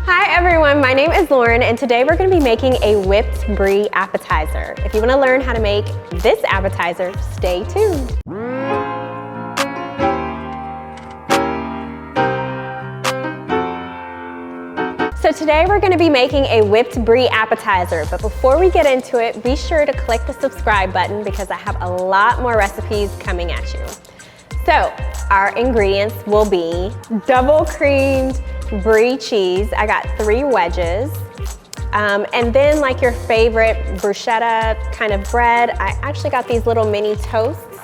Hi everyone, my name is Lauren and today we're going to be making a whipped brie appetizer. If you want to learn how to make this appetizer, stay tuned. So today we're going to be making a whipped brie appetizer, but before we get into it, be sure to click the subscribe button because I have a lot more recipes coming at you. So our ingredients will be double creamed brie cheese. I got 3 wedges. And then like your favorite bruschetta kind of bread, I actually got these little mini toasts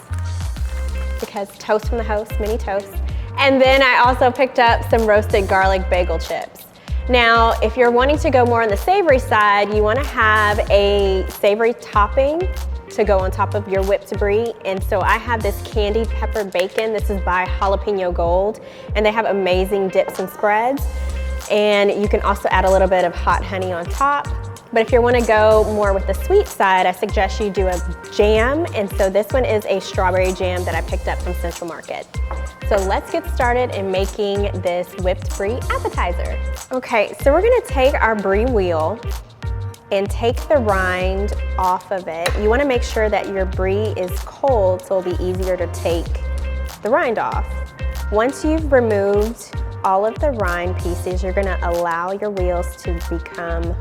because toast from the host, mini toasts. And then I also picked up some roasted garlic bagel chips. Now, if you're wanting to go more on the savory side, you want to have a savory topping to go on top of your whipped brie. And so I have this candied pepper bacon. This is by Jalapeno Gold, and they have amazing dips and spreads. And you can also add a little bit of hot honey on top. But if you want to go more with the sweet side, I suggest you do a jam. And so this one is a strawberry jam that I picked up from Central Market. So let's get started in making this whipped brie appetizer. Okay, so we're gonna take our brie wheel and take the rind off of it. You wanna make sure that your brie is cold so it'll be easier to take the rind off. Once you've removed all of the rind pieces, you're gonna allow your wheels to become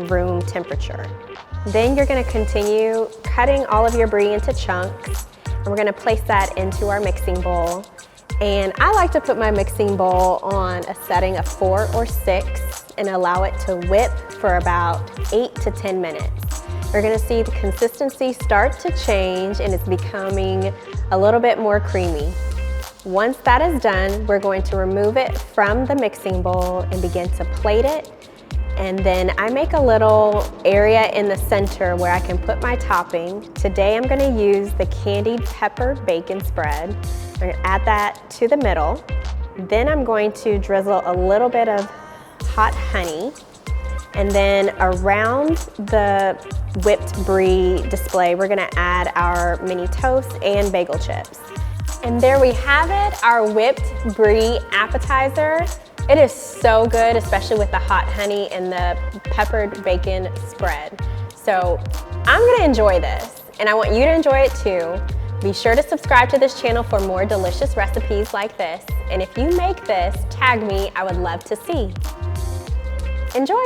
room temperature. Then you're gonna continue cutting all of your brie into chunks, and we're gonna place that into our mixing bowl. And I like to put my mixing bowl on a setting of 4 or 6 and allow it to whip for about 8 to 10 minutes. We're gonna see the consistency start to change and it's becoming a little bit more creamy. Once that is done, we're going to remove it from the mixing bowl and begin to plate it. And then I make a little area in the center where I can put my topping. Today I'm gonna use the candied pepper bacon spread. I'm gonna add that to the middle. Then I'm going to drizzle a little bit of hot honey. And then around the whipped brie display, we're gonna add our mini toast and bagel chips. And there we have it, our whipped brie appetizer. It is so good, especially with the hot honey and the peppered bacon spread. So I'm gonna enjoy this, and I want you to enjoy it too. Be sure to subscribe to this channel for more delicious recipes like this. And if you make this, tag me, I would love to see. Enjoy.